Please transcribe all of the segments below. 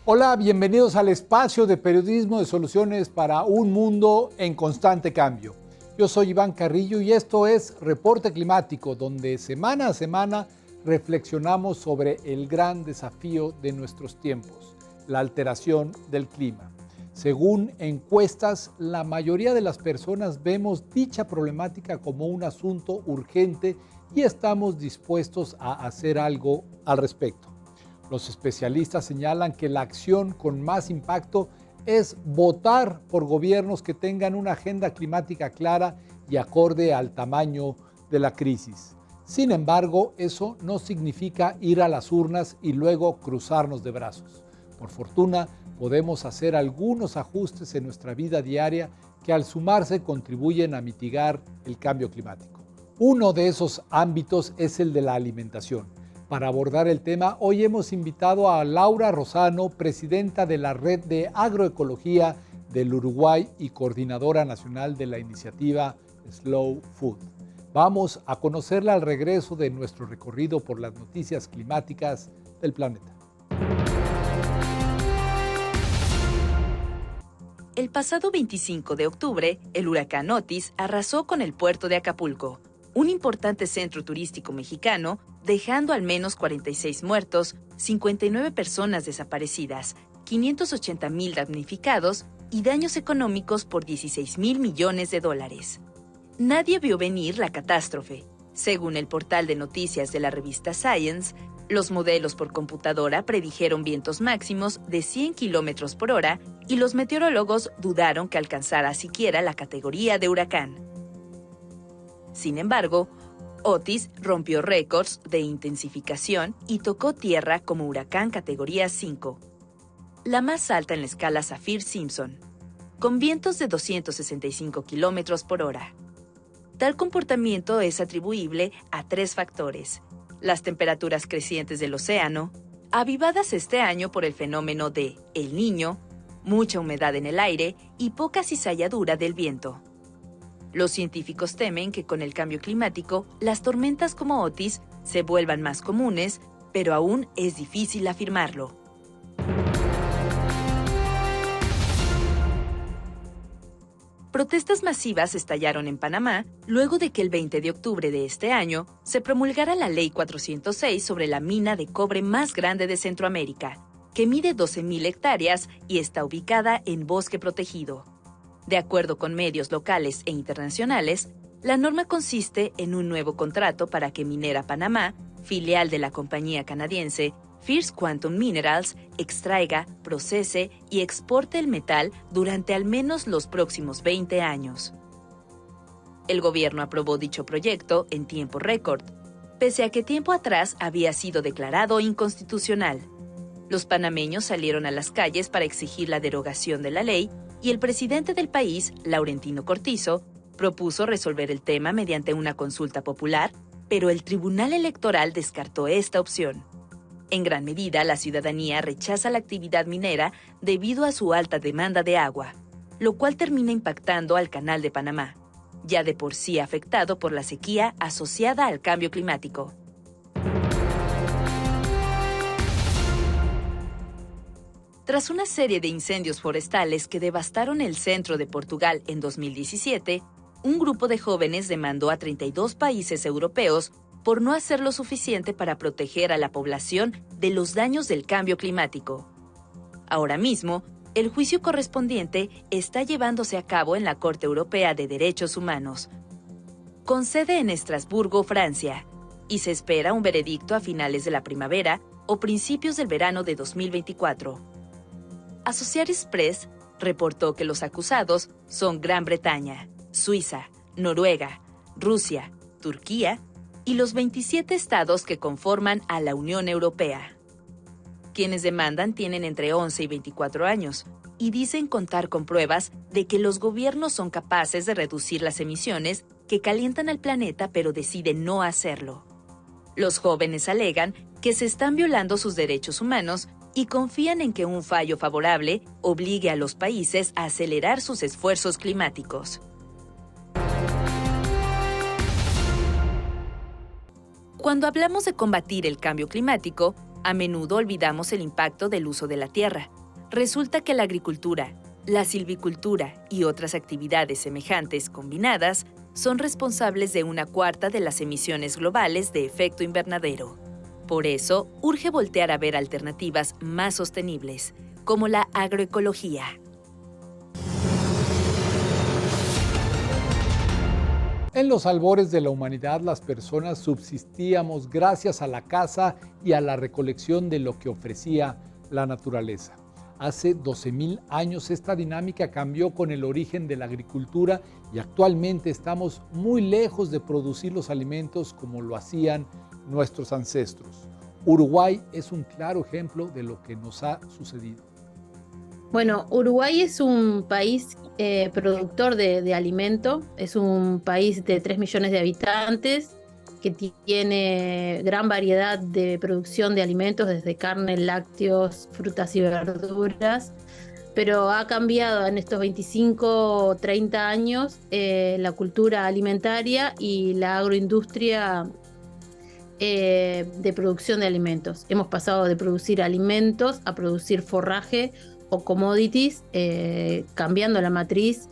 Hola, bienvenidos al espacio de periodismo de soluciones para un mundo en constante cambio. Yo soy Iván Carrillo y esto es Reporte Climático, donde semana a semana reflexionamos sobre el gran desafío de nuestros tiempos, la alteración del clima. Según encuestas, la mayoría de las personas vemos dicha problemática como un asunto urgente y estamos dispuestos a hacer algo al respecto. Los especialistas señalan que la acción con más impacto es votar por gobiernos que tengan una agenda climática clara y acorde al tamaño de la crisis. Sin embargo, eso no significa ir a las urnas y luego cruzarnos de brazos. Por fortuna, podemos hacer algunos ajustes en nuestra vida diaria que al sumarse contribuyen a mitigar el cambio climático. Uno de esos ámbitos es el de la alimentación. Para abordar el tema, hoy hemos invitado a Laura Rosano, presidenta de la Red de Agroecología del Uruguay y coordinadora nacional de la iniciativa Slow Food. Vamos a conocerla al regreso de nuestro recorrido por las noticias climáticas del planeta. El pasado 25 de octubre, el huracán Otis arrasó con el puerto de Acapulco, un importante centro turístico mexicano, dejando al menos 46 muertos, 59 personas desaparecidas, 580,000 damnificados y daños económicos por $16,000 millones. Nadie vio venir la catástrofe. Según el portal de noticias de la revista Science, los modelos por computadora predijeron vientos máximos de 100 kilómetros por hora y los meteorólogos dudaron que alcanzara siquiera la categoría de huracán. Sin embargo, Otis rompió récords de intensificación y tocó tierra como huracán categoría 5, la más alta en la escala Saffir-Simpson, con vientos de 265 kilómetros por hora. Tal comportamiento es atribuible a tres factores: las temperaturas crecientes del océano, avivadas este año por el fenómeno de El Niño, mucha humedad en el aire y poca cizalladura del viento. Los científicos temen que con el cambio climático, las tormentas como Otis se vuelvan más comunes, pero aún es difícil afirmarlo. Protestas masivas estallaron en Panamá luego de que el 20 de octubre de este año se promulgara la Ley 406 sobre la mina de cobre más grande de Centroamérica, que mide 12,000 hectáreas y está ubicada en bosque protegido. De acuerdo con medios locales e internacionales, la norma consiste en un nuevo contrato para que Minera Panamá, filial de la compañía canadiense First Quantum Minerals, extraiga, procese y exporte el metal durante al menos los próximos 20 años. El gobierno aprobó dicho proyecto en tiempo récord, pese a que tiempo atrás había sido declarado inconstitucional. Los panameños salieron a las calles para exigir la derogación de la ley y el presidente del país, Laurentino Cortizo, propuso resolver el tema mediante una consulta popular, pero el Tribunal Electoral descartó esta opción. En gran medida, la ciudadanía rechaza la actividad minera debido a su alta demanda de agua, lo cual termina impactando al Canal de Panamá, ya de por sí afectado por la sequía asociada al cambio climático. Tras una serie de incendios forestales que devastaron el centro de Portugal en 2017, un grupo de jóvenes demandó a 32 países europeos por no hacer lo suficiente para proteger a la población de los daños del cambio climático. Ahora mismo, el juicio correspondiente está llevándose a cabo en la Corte Europea de Derechos Humanos, con sede en Estrasburgo, Francia, y se espera un veredicto a finales de la primavera o principios del verano de 2024. Associated Press reportó que los acusados son Gran Bretaña, Suiza, Noruega, Rusia, Turquía y los 27 estados que conforman a la Unión Europea. Quienes demandan tienen entre 11 y 24 años y dicen contar con pruebas de que los gobiernos son capaces de reducir las emisiones que calientan al planeta pero deciden no hacerlo. Los jóvenes alegan que se están violando sus derechos humanos y confían en que un fallo favorable obligue a los países a acelerar sus esfuerzos climáticos. Cuando hablamos de combatir el cambio climático, A menudo olvidamos el impacto del uso de la tierra. Resulta que la agricultura, la silvicultura y otras actividades semejantes combinadas son responsables de 1/4 de las emisiones globales de efecto invernadero. Por eso, urge voltear a ver alternativas más sostenibles, como la agroecología. En los albores de la humanidad, las personas subsistíamos gracias a la caza y a la recolección de lo que ofrecía la naturaleza. Hace 12.000 años esta dinámica cambió con el origen de la agricultura y actualmente estamos muy lejos de producir los alimentos como lo hacían nuestros ancestros. Uruguay es un claro ejemplo de lo que nos ha sucedido. Bueno, Uruguay es un país productor de alimento, es un país de 3 millones de habitantes que tiene gran variedad de producción de alimentos, desde carne, lácteos, frutas y verduras, pero ha cambiado en estos 25 o 30 años la cultura alimentaria y la agroindustria de producción de alimentos. Hemos pasado de producir alimentos a producir forraje o commodities, cambiando la matriz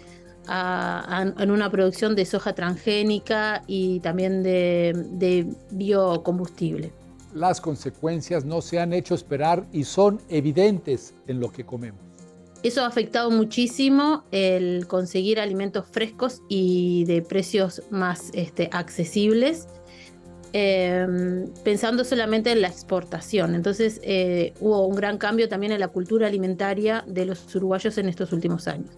en una producción de soja transgénica y también de biocombustible. Las consecuencias no se han hecho esperar y son evidentes en lo que comemos. Eso ha afectado muchísimo el conseguir alimentos frescos y de precios más accesibles, pensando solamente en la exportación. Entonces hubo un gran cambio también en la cultura alimentaria de los uruguayos en estos últimos años.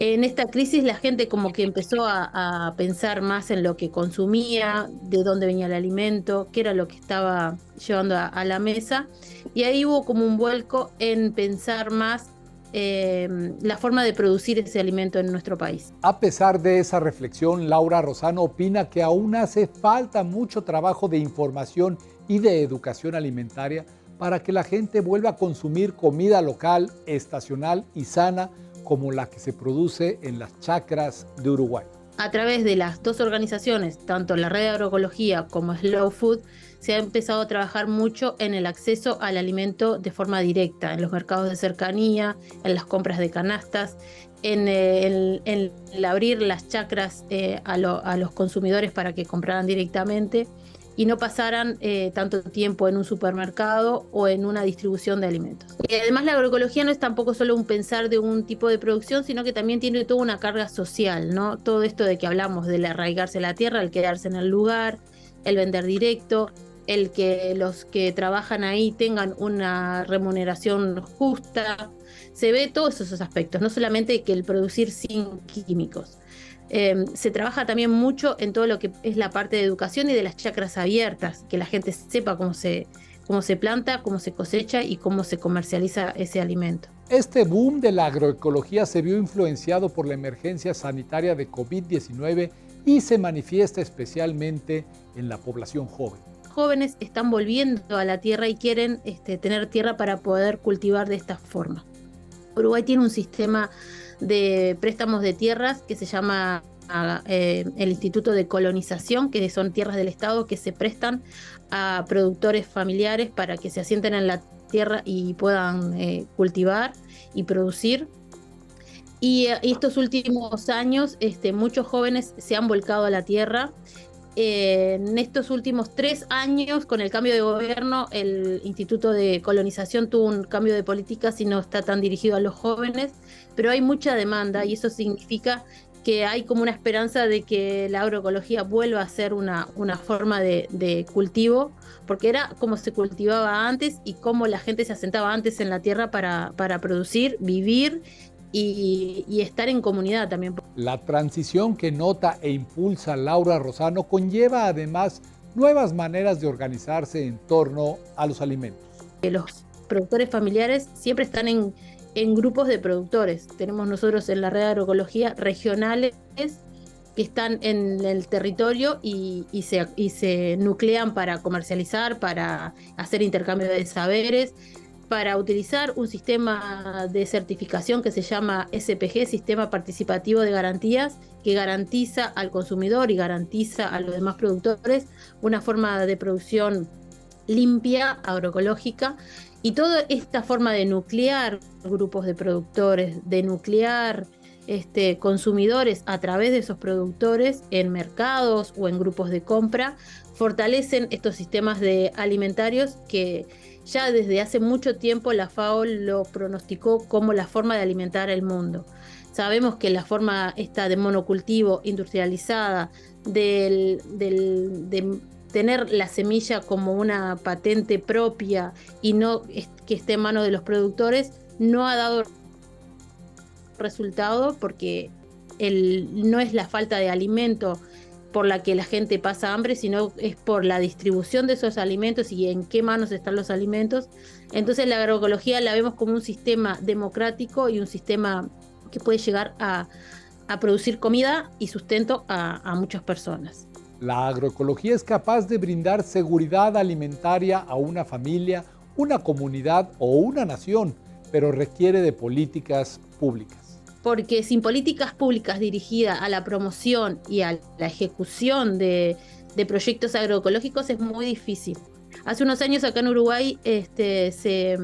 En esta crisis la gente como que empezó a pensar más en lo que consumía, de dónde venía el alimento, qué era lo que estaba llevando a la mesa, y ahí hubo como un vuelco en pensar más la forma de producir ese alimento en nuestro país. A pesar de esa reflexión, Laura Rosano opina que aún hace falta mucho trabajo de información y de educación alimentaria para que la gente vuelva a consumir comida local, estacional y sana como la que se produce en las chacras de Uruguay. A través de las dos organizaciones, tanto la Red de Agroecología como Slow Food, se ha empezado a trabajar mucho en el acceso al alimento de forma directa, en los mercados de cercanía, en las compras de canastas, en el abrir las chacras a los consumidores para que compraran directamente y no pasaran tanto tiempo en un supermercado o en una distribución de alimentos. Y además la agroecología no es tampoco solo un pensar de un tipo de producción, sino que también tiene toda una carga social, ¿no? Todo esto de que hablamos del arraigarse a la tierra, el quedarse en el lugar, el vender directo, el que los que trabajan ahí tengan una remuneración justa. Se ve todos esos aspectos, no solamente que el producir sin químicos. Se trabaja también mucho en todo lo que es la parte de educación y de las chacras abiertas, que la gente sepa cómo se planta, cómo se cosecha y cómo se comercializa ese alimento. Este boom de la agroecología se vio influenciado por la emergencia sanitaria de COVID-19 y se manifiesta especialmente en la población joven. Jóvenes están volviendo a la tierra y quieren tener tierra para poder cultivar de esta forma. Uruguay tiene un sistema de préstamos de tierras que se llama el Instituto de Colonización, que son tierras del Estado que se prestan a productores familiares para que se asienten en la tierra y puedan cultivar y producir. Y estos últimos años muchos jóvenes se han volcado a la tierra. En estos últimos 3 años, con el cambio de gobierno, el Instituto de Colonización tuvo un cambio de políticas y no está tan dirigido a los jóvenes, pero hay mucha demanda y eso significa que hay como una esperanza de que la agroecología vuelva a ser una forma de cultivo, porque era como se cultivaba antes y cómo la gente se asentaba antes en la tierra para producir, vivir y estar en comunidad también. La transición que nota e impulsa Laura Rosano conlleva además nuevas maneras de organizarse en torno a los alimentos. Los productores familiares siempre están en grupos de productores. Tenemos nosotros en la Red de Agroecología regionales que están en el territorio y se nuclean para comercializar, para hacer intercambio de saberes, para utilizar un sistema de certificación que se llama SPG, Sistema Participativo de Garantías, que garantiza al consumidor y garantiza a los demás productores una forma de producción limpia, agroecológica, y toda esta forma de nuclear grupos de productores, de nuclear consumidores a través de esos productores en mercados o en grupos de compra, fortalecen estos sistemas alimentarios que ya desde hace mucho tiempo la FAO lo pronosticó como la forma de alimentar el mundo. Sabemos que la forma esta de monocultivo industrializada, de tener la semilla como una patente propia y no que esté en manos de los productores, no ha dado resultado, porque no es la falta de alimento por la que la gente pasa hambre, sino es por la distribución de esos alimentos y en qué manos están los alimentos. Entonces la agroecología la vemos como un sistema democrático y un sistema que puede llegar a producir comida y sustento a muchas personas. La agroecología es capaz de brindar seguridad alimentaria a una familia, una comunidad o una nación, pero requiere de políticas públicas. Porque sin políticas públicas dirigidas a la promoción y a la ejecución de proyectos agroecológicos es muy difícil. Hace unos años acá en Uruguay se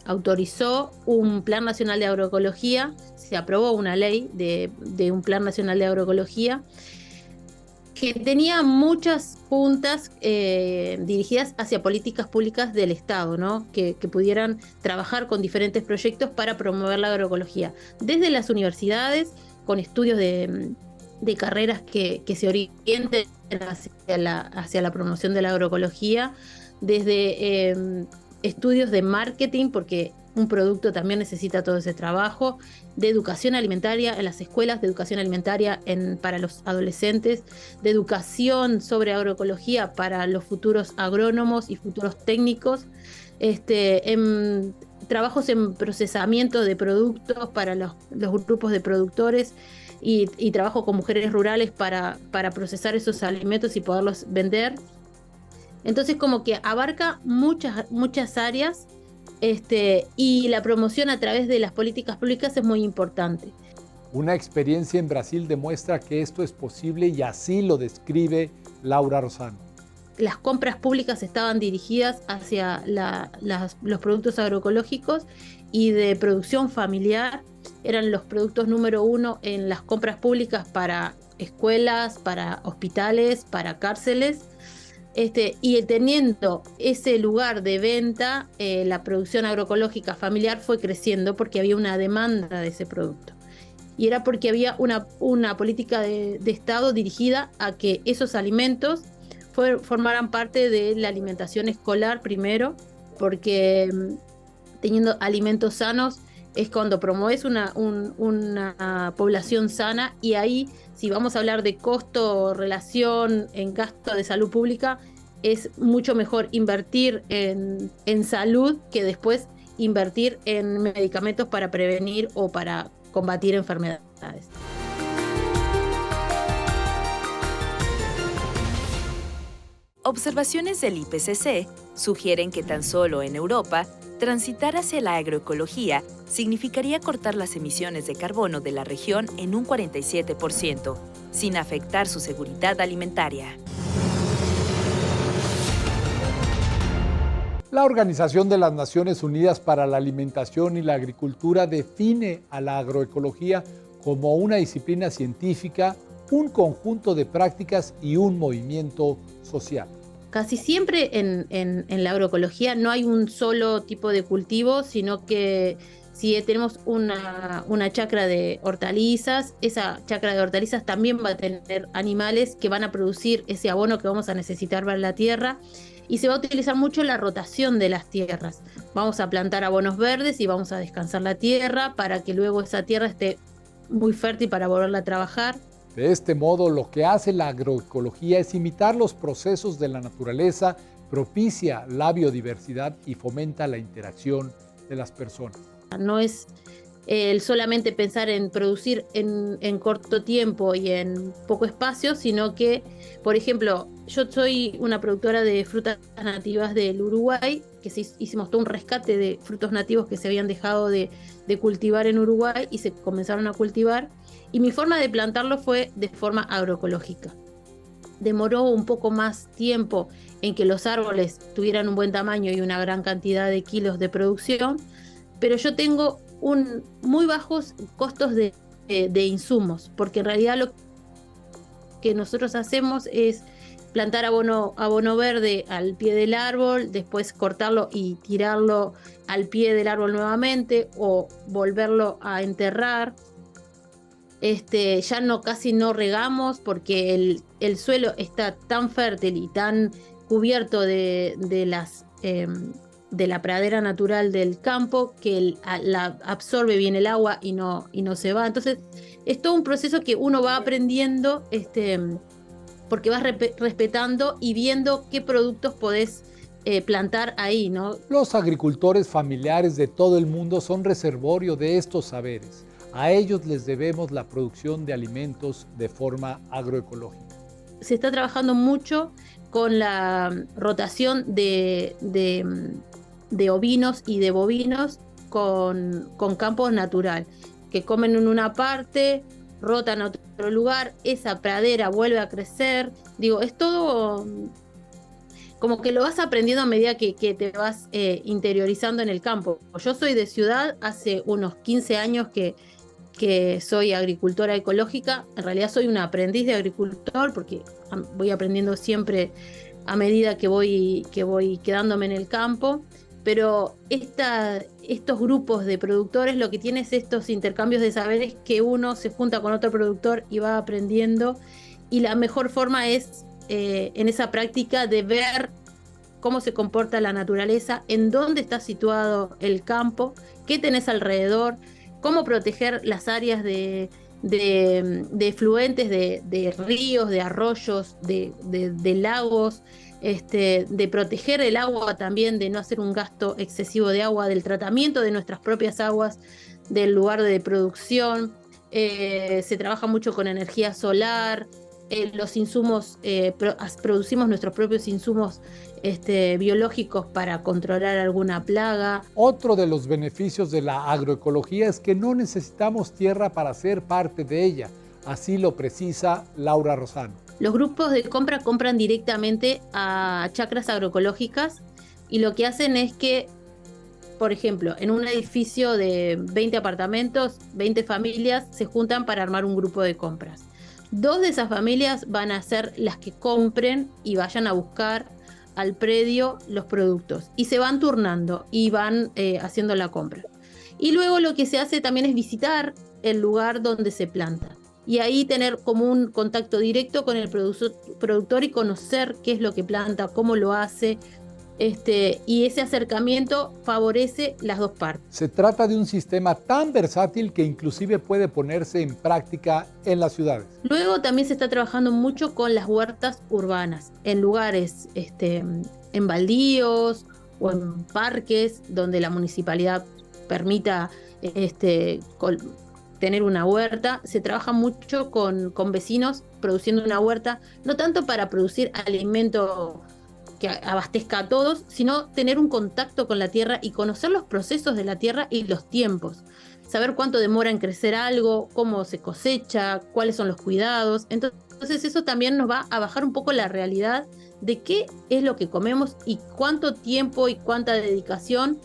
autorizó un Plan Nacional de Agroecología, se aprobó una ley de un Plan Nacional de Agroecología que tenía muchas puntas dirigidas hacia políticas públicas del Estado, ¿no? Que pudieran trabajar con diferentes proyectos para promover la agroecología. Desde las universidades, con estudios de carreras que se orienten hacia la promoción de la agroecología, desde estudios de marketing, porque un producto también necesita todo ese trabajo, de educación alimentaria en las escuelas, de educación alimentaria para los adolescentes, de educación sobre agroecología para los futuros agrónomos y futuros técnicos, trabajos en procesamiento de productos para los grupos de productores y trabajo con mujeres rurales para procesar esos alimentos y poderlos vender. Entonces como que abarca muchas áreas, y la promoción a través de las políticas públicas es muy importante. Una experiencia en Brasil demuestra que esto es posible y así lo describe Laura Rosano. Las compras públicas estaban dirigidas hacia los productos agroecológicos y de producción familiar. Eran los productos número 1 en las compras públicas para escuelas, para hospitales, para cárceles. Y teniendo ese lugar de venta, la producción agroecológica familiar fue creciendo porque había una demanda de ese producto. Y era porque había una política de Estado dirigida a que esos alimentos formaran parte de la alimentación escolar primero, porque teniendo alimentos sanos es cuando promueves una población sana, y ahí, si vamos a hablar de costo, relación en gasto de salud pública, es mucho mejor invertir en salud que después invertir en medicamentos para prevenir o para combatir enfermedades. Observaciones del IPCC sugieren que tan solo en Europa, transitar hacia la agroecología significaría cortar las emisiones de carbono de la región en un 47%, sin afectar su seguridad alimentaria. La Organización de las Naciones Unidas para la Alimentación y la Agricultura define a la agroecología como una disciplina científica, un conjunto de prácticas y un movimiento social. Casi siempre en la agroecología no hay un solo tipo de cultivo, sino que si tenemos una chacra de hortalizas, esa chacra de hortalizas también va a tener animales que van a producir ese abono que vamos a necesitar para la tierra, y se va a utilizar mucho la rotación de las tierras. Vamos a plantar abonos verdes y vamos a descansar la tierra para que luego esa tierra esté muy fértil para volverla a trabajar. De este modo, lo que hace la agroecología es imitar los procesos de la naturaleza, propicia la biodiversidad y fomenta la interacción de las personas. No es solamente pensar en producir en corto tiempo y en poco espacio, sino que, por ejemplo, yo soy una productora de frutas nativas del Uruguay, que hicimos todo un rescate de frutos nativos que se habían dejado de cultivar en Uruguay y se comenzaron a cultivar, y mi forma de plantarlo fue de forma agroecológica. demoró un poco más tiempo en que los árboles tuvieran un buen tamaño y una gran cantidad de kilos de producción, pero yo tengo muy bajos costos de insumos, porque en realidad lo que nosotros hacemos es plantar abono verde al pie del árbol, después cortarlo y tirarlo al pie del árbol nuevamente o volverlo a enterrar. Ya casi no regamos porque el suelo está tan fértil y tan cubierto de la pradera natural del campo que la absorbe bien el agua y no se va. Entonces es todo un proceso que uno va aprendiendo, porque vas respetando y viendo qué productos podés plantar ahí, ¿no? Los agricultores familiares de todo el mundo son reservorio de estos saberes. A ellos les debemos la producción de alimentos de forma agroecológica. Se está trabajando mucho con la rotación de ovinos y de bovinos con campo natural, que comen en una parte, rotan a otro lugar, esa pradera vuelve a crecer. Digo, es todo como que lo vas aprendiendo a medida que te vas interiorizando en el campo. Yo soy de ciudad, hace unos 15 años que soy agricultora ecológica. En realidad soy una aprendiz de agricultor porque voy aprendiendo siempre a medida que voy quedándome en el campo. Pero estos grupos de productores lo que tienen es estos intercambios de saberes, que uno se junta con otro productor y va aprendiendo, y la mejor forma es en esa práctica de ver cómo se comporta la naturaleza, en dónde está situado el campo, qué tenés alrededor, cómo proteger las áreas de efluentes de ríos, de arroyos, de lagos, de proteger el agua también, de no hacer un gasto excesivo de agua, del tratamiento de nuestras propias aguas, del lugar de producción. Se trabaja mucho con energía solar, los insumos, producimos nuestros propios insumos biológicos para controlar alguna plaga. Otro de los beneficios de la agroecología es que no necesitamos tierra para ser parte de ella. Así lo precisa Laura Rosano. Los grupos de compra compran directamente a chacras agroecológicas y lo que hacen es que, por ejemplo, en un edificio de 20 apartamentos, 20 familias se juntan para armar un grupo de compras. 2 de esas familias van a ser las que compren y vayan a buscar al predio los productos y se van turnando y van haciendo la compra. Y luego lo que se hace también es visitar el lugar donde se planta y ahí tener como un contacto directo con el productor y conocer qué es lo que planta, cómo lo hace, y ese acercamiento favorece las dos partes. Se trata de un sistema tan versátil que inclusive puede ponerse en práctica en las ciudades. Luego también se está trabajando mucho con las huertas urbanas, en lugares, en baldíos o en parques donde la municipalidad permita tener una huerta. Se trabaja mucho con vecinos produciendo una huerta, no tanto para producir alimento que abastezca a todos, sino tener un contacto con la tierra y conocer los procesos de la tierra y los tiempos. Saber cuánto demora en crecer algo, cómo se cosecha, cuáles son los cuidados. Entonces eso también nos va a bajar un poco la realidad de qué es lo que comemos y cuánto tiempo y cuánta dedicación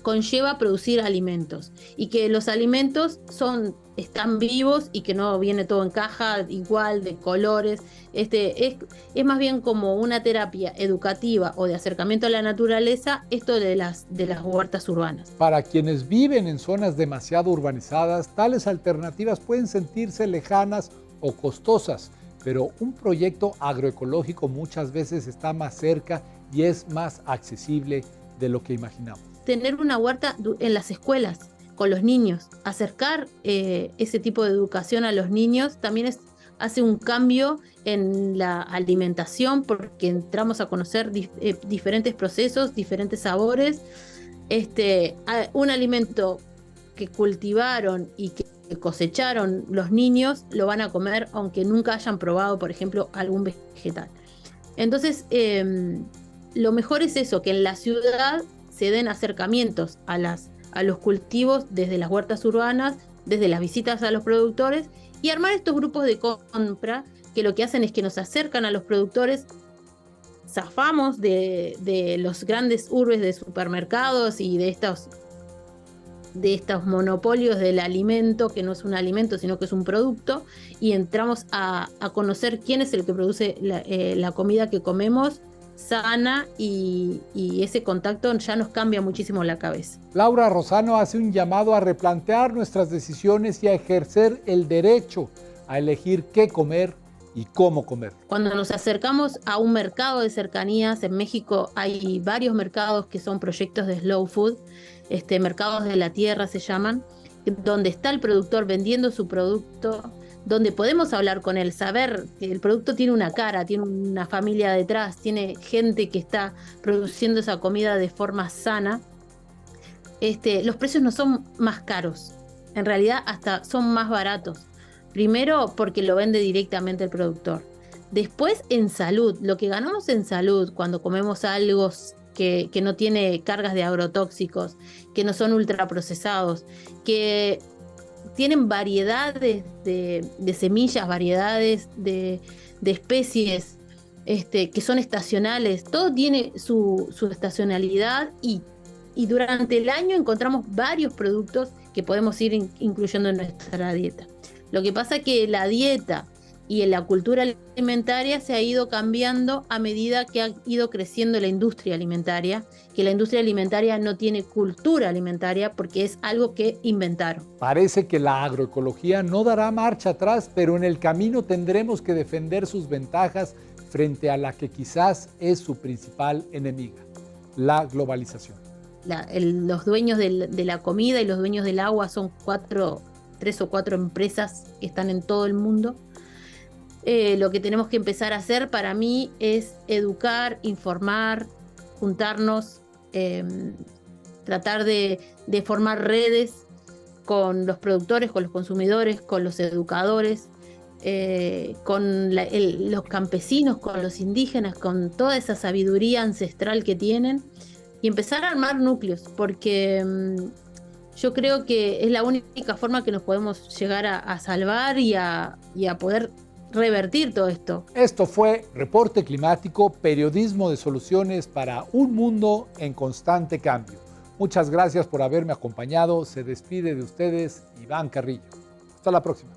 conlleva producir alimentos, y que los alimentos están vivos y que no viene todo en caja igual de colores. Es más bien como una terapia educativa o de acercamiento a la naturaleza, esto de las huertas urbanas. Para quienes viven en zonas demasiado urbanizadas, tales alternativas pueden sentirse lejanas o costosas, pero un proyecto agroecológico muchas veces está más cerca y es más accesible de lo que imaginamos. Tener una huerta en las escuelas con los niños, acercar ese tipo de educación a los niños también hace un cambio en la alimentación, porque entramos a conocer diferentes procesos, diferentes sabores. Un alimento que cultivaron y que cosecharon los niños lo van a comer aunque nunca hayan probado, por ejemplo, algún vegetal. Entonces, lo mejor es eso, que en la ciudad se den acercamientos a los cultivos desde las huertas urbanas, desde las visitas a los productores, y armar estos grupos de compra que lo que hacen es que nos acercan a los productores, zafamos de los grandes urbes de supermercados y de estos monopolios del alimento, que no es un alimento, sino que es un producto, y entramos a conocer quién es el que produce la comida que comemos, sana, y ese contacto ya nos cambia muchísimo la cabeza. Laura Rosano hace un llamado a replantear nuestras decisiones y a ejercer el derecho a elegir qué comer y cómo comer. Cuando nos acercamos a un mercado de cercanías, en México hay varios mercados que son proyectos de slow food, mercados de la tierra se llaman, donde está el productor vendiendo su producto, donde podemos hablar con él, saber que el producto tiene una cara, tiene una familia detrás, tiene gente que está produciendo esa comida de forma sana. Los precios no son más caros, en realidad hasta son más baratos. Primero porque lo vende directamente el productor. Después en salud, lo que ganamos en salud cuando comemos algo que no tiene cargas de agrotóxicos, que no son ultraprocesados, que tienen variedades de semillas, variedades de especies que son estacionales. Todo tiene su estacionalidad y durante el año encontramos varios productos que podemos ir incluyendo en nuestra dieta. Lo que pasa es que la dieta y la cultura alimentaria se ha ido cambiando a medida que ha ido creciendo la industria alimentaria, que la industria alimentaria no tiene cultura alimentaria porque es algo que inventaron. Parece que la agroecología no dará marcha atrás, pero en el camino tendremos que defender sus ventajas frente a la que quizás es su principal enemiga, la globalización. Los dueños de la comida y los dueños del agua son 3 o 4 empresas que están en todo el mundo. Lo que tenemos que empezar a hacer para mí es educar, informar, juntarnos, tratar de formar redes con los productores, con los consumidores, con los educadores, con los campesinos, con los indígenas, con toda esa sabiduría ancestral que tienen, y empezar a armar núcleos, porque yo creo que es la única forma que nos podemos llegar a salvar y a poder revertir todo esto. Esto fue Reporte Climático, periodismo de soluciones para un mundo en constante cambio. Muchas gracias por haberme acompañado. Se despide de ustedes Iván Carrillo. Hasta la próxima.